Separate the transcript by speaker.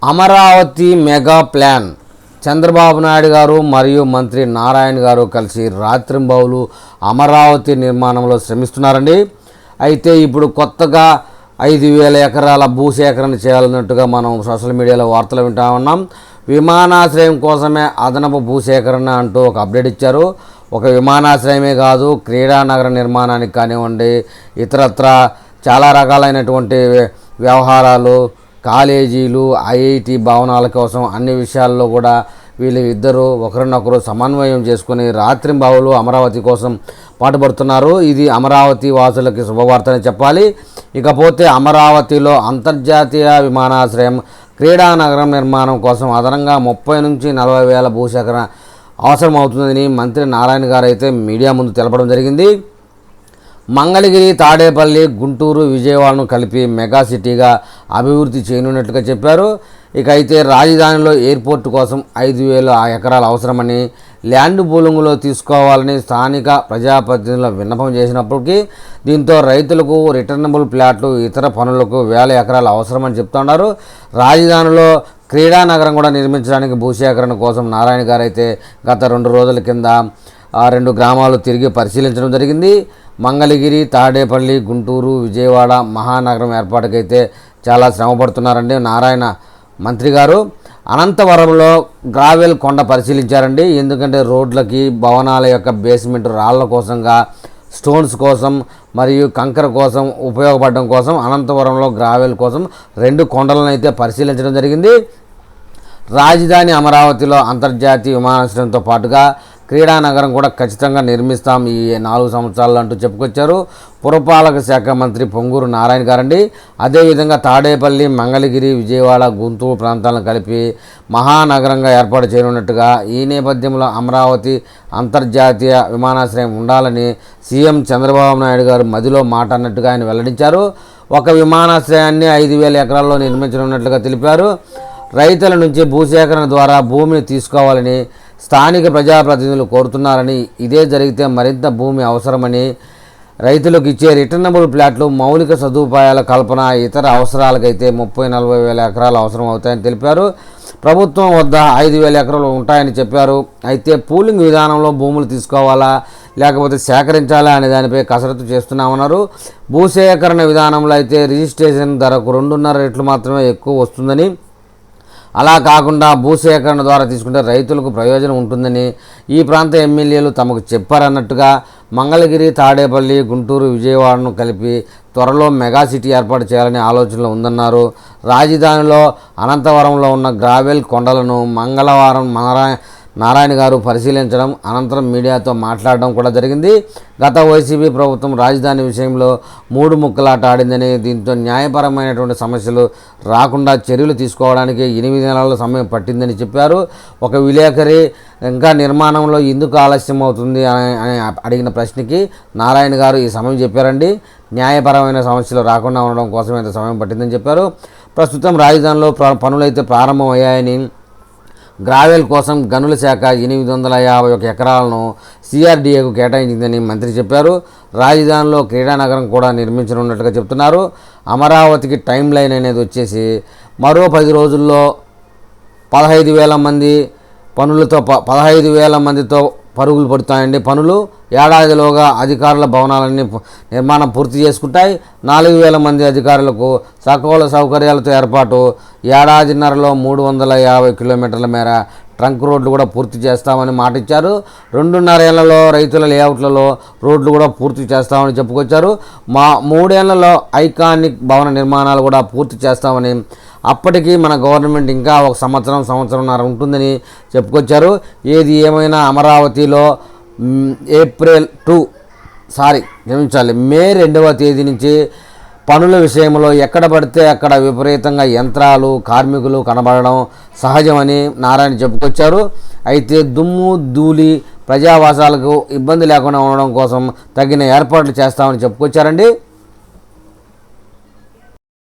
Speaker 1: Amaravati mega plan. Chandrababu Naidu గారు మరియు మంత్రి నారాయణ గారు కలిసి రాత్రింబవలు అమరావతి నిర్మాణంలో శ్రమిస్తున్నారండి. అయితే ఇప్పుడు కొత్తగా 5,000 ఎకరాల భూసేకరణ చేయాలన్నట్టుగా మనం సోషల్ మీడియాలో వార్తలు వింటా ఉన్నాం. విమానాశ్రయం కోసమే అదనపు భూసేకరణ అంటూ ఒక అప్డేట్ ఇచ్చారు. ఒక విమానాశ్రయమే కాదు, క్రీడానగర నిర్మాణానికి కానివ్వండి, ఇతరత్ర చాలా రకాలైనటువంటి వ్యవహారాలు, కాలేజీలు, ఐఐటి భవనాల కోసం అన్ని విషయాల్లో కూడా వీళ్ళు ఇద్దరు ఒకరినొకరు సమన్వయం చేసుకుని రాత్రింబవలు అమరావతి కోసం పాటుపడుతున్నారు. ఇది అమరావతి వాసులకి శుభవార్తని చెప్పాలి. ఇకపోతే అమరావతిలో అంతర్జాతీయ విమానాశ్రయం, క్రీడానగరం నిర్మాణం కోసం అదనంగా 30 నుంచి 40 వేల భూసేకరణ అవసరం అవుతుందని మంత్రి నారాయణ గారు అయితే మీడియా ముందు తెలపడం జరిగింది. మంగళగిరి, తాడేపల్లి, గుంటూరు, విజయవాడను కలిపి మెగా సిటీగా అభివృద్ధి చేయనున్నట్లుగా చెప్పారు. ఇక అయితే రాజధానిలో ఎయిర్పోర్ట్ కోసం 5,000 ఎకరాలు అవసరమని, ల్యాండ్ పూలింగ్లో తీసుకోవాలని స్థానిక ప్రజాప్రతినిధుల విన్నపం చేసినప్పటికీ దీంతో రైతులకు రిటర్నబుల్ ప్లాట్లు, ఇతర పనులకు 1,000 ఎకరాలు అవసరమని చెప్తున్నారు. రాజధానిలో క్రీడానగరం కూడా నిర్మించడానికి భూసేకరణ కోసం నారాయణ గారు అయితే గత 2 రోజుల కింద 2 గ్రామాలు తిరిగి పరిశీలించడం జరిగింది. మంగళగిరి, తాడేపల్లి, గుంటూరు, విజయవాడ మహానగరం ఏర్పాటుకైతే చాలా శ్రమ పడుతున్నారండి నారాయణ మంత్రి గారు. అనంతవరంలో గ్రావెల్ కొండ పరిశీలించారండి. ఎందుకంటే రోడ్లకి, భవనాల యొక్క బేస్మెంట్ రాళ్ల కోసంగా, స్టోన్స్ కోసం మరియు కంకర కోసం ఉపయోగపడడం కోసం అనంతవరంలో గ్రావెల్ కోసం 2 కొండలను అయితే పరిశీలించడం జరిగింది. రాజధాని అమరావతిలో అంతర్జాతీయ విమానాశ్రయంతో పాటుగా క్రీడానగరం కూడా ఖచ్చితంగా నిర్మిస్తాం ఈ 4 సంవత్సరాలు అంటూ చెప్పుకొచ్చారు పురపాలక శాఖ మంత్రి పొంగూరు నారాయణ గారండి. అదేవిధంగా తాడేపల్లి, మంగళగిరి, విజయవాడ, గుంటూరు ప్రాంతాలను కలిపి మహానగరంగా ఏర్పాటు చేయనున్నట్టుగా, ఈ నేపథ్యంలో అమరావతి అంతర్జాతీయ విమానాశ్రయం ఉండాలని సీఎం చంద్రబాబు నాయుడు గారు మదిలో మాట అన్నట్టుగా ఆయన వెల్లడించారు. ఒక విమానాశ్రయాన్ని 5,000 ఎకరాల్లో నిర్మించనున్నట్లుగా తెలిపారు. రైతుల నుంచి భూసేకరణ ద్వారా భూమిని తీసుకోవాలని స్థానిక ప్రజాప్రతినిధులు కోరుతున్నారని, ఇదే జరిగితే మరింత భూమి అవసరమని, రైతులకు ఇచ్చే రిటర్నబుల్ ప్లాట్లు, మౌలిక సదుపాయాల కల్పన, ఇతర అవసరాలకైతే 30-40 వేల ఎకరాలు అవసరం అవుతాయని తెలిపారు. ప్రభుత్వం వద్ద 5,000 ఎకరాలు ఉంటాయని చెప్పారు. అయితే పూలింగ్ విధానంలో భూములు తీసుకోవాలా లేకపోతే సేకరించాలా అనే దానిపై కసరత్తు చేస్తున్నామన్నారు. భూసేకరణ విధానంలో అయితే రిజిస్ట్రేషన్ ధరకు 2.5 రెట్లు మాత్రమే ఎక్కువ వస్తుందని, అలా కాకుండా భూసేకరణ ద్వారా తీసుకుంటే రైతులకు ప్రయోజనం ఉంటుందని ఈ ప్రాంత ఎమ్మెల్యేలు తమకు చెప్పారన్నట్టుగా మంగళగిరి, తాడేపల్లి, గుంటూరు, విజయవాడను కలిపి త్వరలో మెగా సిటీ ఏర్పాటు చేయాలనే ఆలోచనలో ఉందన్నారు. రాజధానిలో అనంతవరంలో ఉన్న గ్రావెల్ కొండలను మంగళవారం నారాయణ గారు పరిశీలించడం అనంతరం మీడియాతో మాట్లాడడం కూడా జరిగింది. గత వైసీపీ ప్రభుత్వం రాజధాని విషయంలో 3 ముక్కలాట ఆడిందని, దీంతో న్యాయపరమైనటువంటి సమస్యలు రాకుండా చర్యలు తీసుకోవడానికి 8 నెలల సమయం పట్టిందని చెప్పారు. ఒక విలేకరి ఇంకా నిర్మాణంలో ఎందుకు ఆలస్యం అవుతుంది అని అడిగిన ప్రశ్నకి నారాయణ గారు ఈ సమయం చెప్పారండి. న్యాయపరమైన సమస్యలు రాకుండా ఉండడం కోసం ఇంత సమయం పట్టిందని చెప్పారు. ప్రస్తుతం రాజధానిలో పనులైతే ప్రారంభమయ్యాయని, గ్రావెల్ కోసం గనుల శాఖ 851 ఎకరాలను సిఆర్డీఏకు కేటాయించిందని మంత్రి చెప్పారు. రాజధానిలో క్రీడానగరం కూడా నిర్మించనున్నట్టుగా చెప్తున్నారు. అమరావతికి టైం లైన్ అనేది వచ్చేసి మరో 10 రోజుల్లో 15,000 మంది పనులతో 15,000 మందితో పరుగులు పడుతాయండి పనులు. ఏడాదిలోగా అధికారుల భవనాలన్నీ నిర్మాణం పూర్తి చేసుకుంటాయి. 4,000 మంది అధికారులకు సకల సౌకర్యాలతో ఏర్పాటు. ఏడాదిన్నరలో 350 కిలోమీటర్ల మేర ట్రంక్ రోడ్లు కూడా పూర్తి చేస్తామని మాట ఇచ్చారు. 2.5 ఏళ్లలో రైతుల లేఅవుట్లలో రోడ్లు కూడా పూర్తి చేస్తామని చెప్పుకొచ్చారు. 3 ఏళ్లలో ఐకానిక్ భవన నిర్మాణాలు కూడా పూర్తి చేస్తామని, అప్పటికి మన గవర్నమెంట్ ఇంకా 1 సంవత్సరంన్నర ఉంటుందని చెప్పుకొచ్చారు. ఏది ఏమైనా అమరావతిలో మే 2వ తేదీ నుంచి పనుల విషయంలో ఎక్కడ పడితే అక్కడ విపరీతంగా యంత్రాలు, కార్మికులు కనబడడం సహజమని నారాయణ చెప్పుకొచ్చారు. అయితే దుమ్ము, ధూళి, ప్రజావాసాలకు ఇబ్బంది లేకుండా ఉండడం కోసం తగిన ఏర్పాట్లు చేస్తామని చెప్పుకొచ్చారండి.